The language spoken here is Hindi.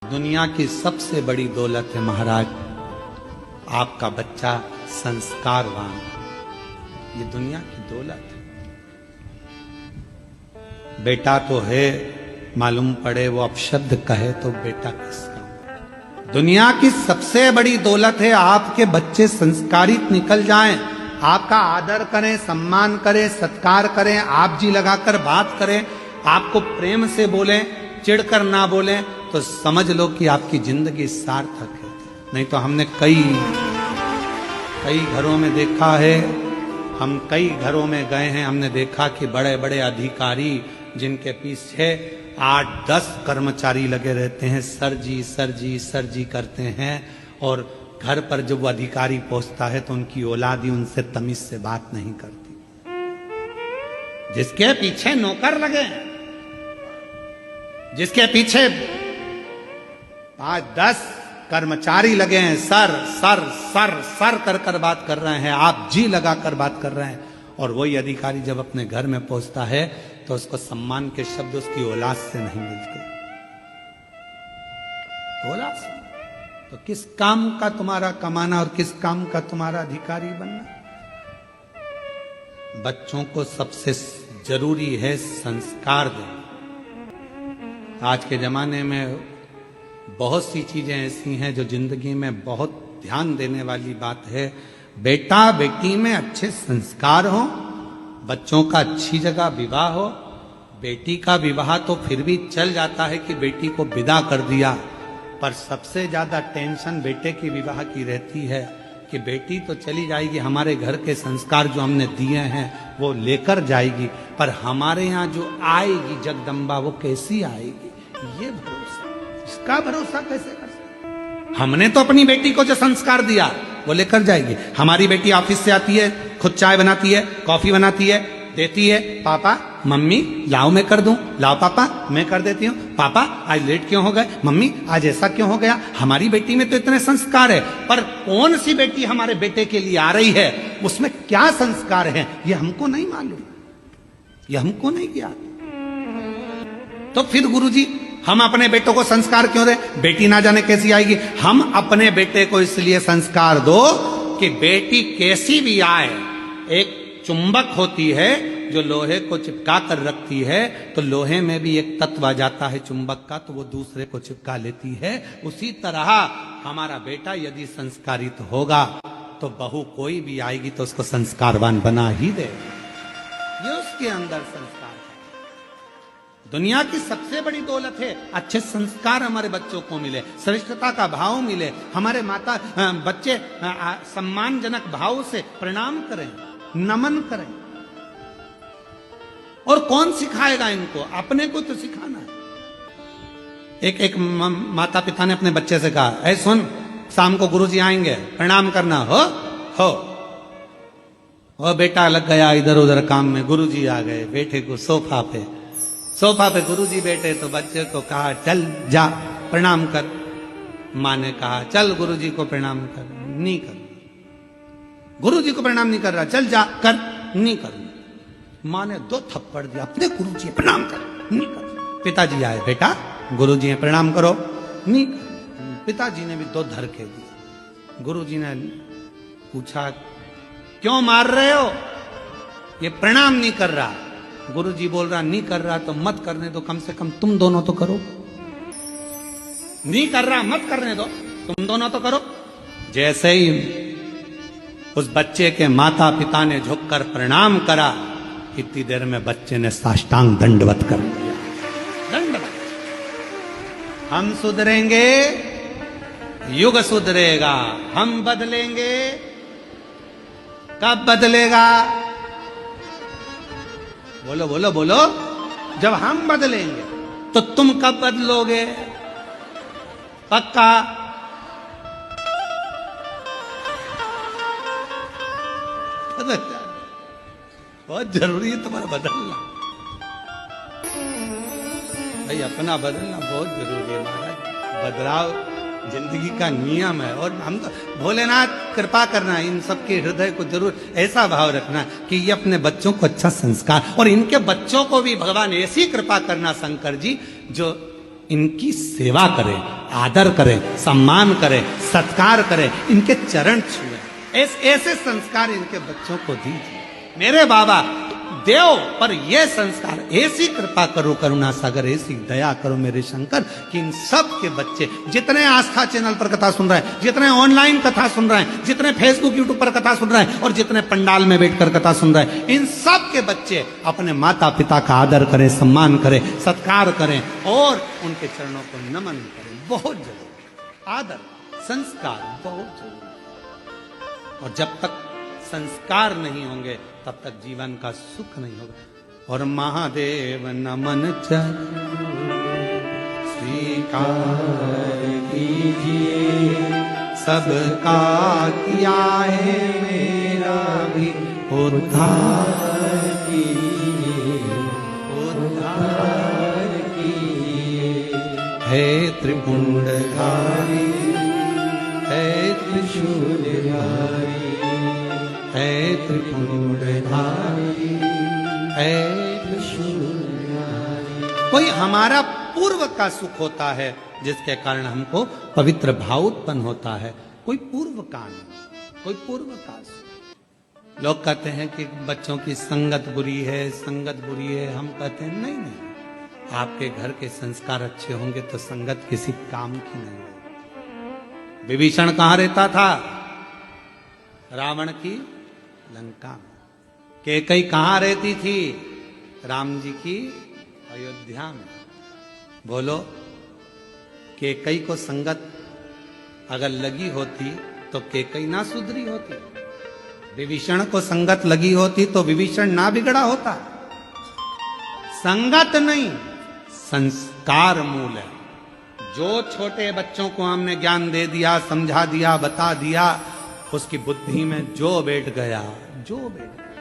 दुनिया की सबसे बड़ी दौलत है महाराज आपका बच्चा संस्कारवान। ये दुनिया की दौलत है। बेटा तो है, मालूम पड़े वो अपशब्द कहे तो बेटा किसका। दुनिया की सबसे बड़ी दौलत है आपके बच्चे संस्कारित निकल जाएं, आपका आदर करें, सम्मान करें, सत्कार करें, आप जी लगाकर बात करें, आपको प्रेम से बोलें, चिढ़कर ना बोलें, तो समझ लो कि आपकी जिंदगी सार्थक है। नहीं तो हमने कई घरों में देखा है, हम कई घरों में गए हैं, हमने देखा कि बड़े बड़े अधिकारी जिनके पीछे 8-10 कर्मचारी लगे रहते हैं, सर जी सर जी सर जी करते हैं, और घर पर जब वो अधिकारी पहुंचता है तो उनकी औलाद ही उनसे तमीज से बात नहीं करती। जिसके पीछे नौकर लगे, जिसके पीछे 5-10 कर्मचारी लगे हैं, सर सर सर सर कर कर बात कर रहे हैं, आप जी लगा कर बात कर रहे हैं, और वही अधिकारी जब अपने घर में पहुंचता है तो उसको सम्मान के शब्द उसकी औलाद से नहीं मिलते। औलाद से तो किस काम का तुम्हारा कमाना और किस काम का तुम्हारा अधिकारी बनना। बच्चों को सबसे जरूरी है संस्कार देना। आज के जमाने में बहुत सी चीजें ऐसी हैं जो जिंदगी में बहुत ध्यान देने वाली बात है। बेटा बेटी में अच्छे संस्कार हो, बच्चों का अच्छी जगह विवाह हो। बेटी का विवाह तो फिर भी चल जाता है कि बेटी को विदा कर दिया, पर सबसे ज्यादा टेंशन बेटे की विवाह की रहती है कि बेटी तो चली जाएगी, हमारे घर के संस्कार जो हमने दिए हैं वो लेकर जाएगी, पर हमारे यहाँ जो आएगी जगदम्बा वो कैसी आएगी, ये भरोसा, इसका भरोसा कैसे कर सकते। हमने तो अपनी बेटी को जो संस्कार दिया वो लेकर जाएगी। हमारी बेटी ऑफिस से आती है, खुद चाय बनाती है, कॉफी बनाती है, देती है, पापा मम्मी लाओ मैं कर दूं, लाओ पापा मैं कर देती हूं, पापा आज लेट क्यों हो गए, मम्मी आज ऐसा क्यों हो गया। हमारी बेटी में तो इतने संस्कार है, पर कौन सी बेटी हमारे बेटे के लिए आ रही है, उसमें क्या संस्कार है ये हमको नहीं मालूम, ये हमको नहीं ज्ञात। तो फिर गुरुजी हम अपने बेटों को संस्कार क्यों दें, बेटी ना जाने कैसी आएगी। हम अपने बेटे को इसलिए संस्कार दो कि बेटी कैसी भी आए, एक चुंबक होती है जो लोहे को चिपका कर रखती है, तो लोहे में भी एक तत्व आ जाता है चुंबक का, तो वो दूसरे को चिपका लेती है। उसी तरह हमारा बेटा यदि संस्कारित होगा तो बहू कोई भी आएगी तो उसको संस्कारवान बना ही दे। ये उसके अंदर संस्कार है। दुनिया की सबसे बड़ी दौलत है अच्छे संस्कार हमारे बच्चों को मिले, श्रेष्ठता का भाव मिले, हमारे माता बच्चे सम्मानजनक भाव से प्रणाम करें, नमन करें। और कौन सिखाएगा इनको, अपने को तो सिखाना है। एक माता पिता ने अपने बच्चे से कहा, ऐ सुन शाम को गुरुजी आएंगे प्रणाम करना हो। और बेटा लग गया इधर उधर काम में, गुरुजी आ गए, बेटे को सोफा पे गुरुजी बैठे तो बच्चे को कहा चल जा प्रणाम कर। माँ ने कहा चल गुरुजी को प्रणाम कर, नहीं कर, गुरुजी को प्रणाम नहीं कर रहा, चल जा कर, नहीं कर। माँ ने 2 थप्पड़ दिया, अपने गुरुजी प्रणाम कर, नहीं कर। पिताजी आए, बेटा गुरुजी प्रणाम करो, नहीं कर। पिताजी ने भी 2 धरके दिए। गुरुजी ने पूछा क्यों मार रहे हो, ये प्रणाम नहीं कर रहा। गुरुजी बोल रहा नहीं कर रहा तो मत करने दो, कम से कम तुम दोनों तो करो। नहीं कर रहा मत करने दो, तुम दोनों तो करो। जैसे ही उस बच्चे के माता पिता ने झुककर प्रणाम करा, इतनी देर में बच्चे ने साष्टांग दंडवत कर दिया। दंडवत। हम सुधरेंगे, युग सुधरेगा। हम बदलेंगे, कब बदलेगा, बोलो बोलो बोलो। जब हम बदलेंगे तो तुम कब बदलोगे, पक्का। बहुत जरूरी है तुम्हारा बदलना भाई, अपना बदलना बहुत जरूरी है महाराज। बदलाव जिंदगी का नियम है, और हम तो भोलेनाथ कृपा करना, इन सबके हृदय को जरूर ऐसा भाव रखना कि ये अपने बच्चों को अच्छा संस्कार, और इनके बच्चों को भी भगवान ऐसी कृपा करना शंकर जी जो इनकी सेवा करें, आदर करें, सम्मान करें, सत्कार करें, इनके चरण छुएं। ऐसे संस्कार इनके बच्चों को दीजिए। मेरे बाबा देव पर ये संस्कार, ऐसी कृपा करो करुणा सागर, ऐसी दया करो मेरे शंकर कि इन सब के बच्चे, जितने आस्था चैनल पर कथा सुन रहे हैं, जितने ऑनलाइन कथा सुन रहे हैं, जितने फेसबुक यूट्यूब पर कथा सुन रहे हैं और जितने पंडाल में बैठकर कथा सुन रहे हैं, इन सब के बच्चे अपने माता पिता का आदर करें, सम्मान करें, सत्कार करें और उनके चरणों को नमन करें। बहुत जरूरी आदर, संस्कार बहुत जरूरी। और जब तक संस्कार नहीं होंगे तब तक जीवन का सुख नहीं होगा। और महादेव नमन चरण स्वीकार कीजिए, सबका किया है मेरा भी उद्धार कीजिए, उद्धार कीजिए। है त्रिपुंडधारी, है त्रिशूलधारी, है त्रिपुंडधारी, है त्रिशूलधारी। कोई हमारा पूर्व का सुख होता है जिसके कारण हमको पवित्र भाव उत्पन्न होता है, कोई पूर्व का नहीं, कोई पूर्व का सुख। लोग कहते हैं कि बच्चों की संगत बुरी है, संगत बुरी है। हम कहते हैं नहीं नहीं, आपके घर के संस्कार अच्छे होंगे तो संगत किसी काम की नहीं है। विभीषण कहां रहता था? रावण की लंका में। कैकई कहां रहती थी? राम जी की अयोध्या में। बोलो, कैकई को संगत अगर लगी होती तो कैकई ना सुधरी होती, विभीषण को संगत लगी होती तो विभीषण ना बिगड़ा होता। संगत नहीं, संस्कार मूल है। जो छोटे बच्चों को हमने ज्ञान दे दिया, समझा दिया, बता दिया, उसकी बुद्धि में जो बैठ गया, जो बैठ गया।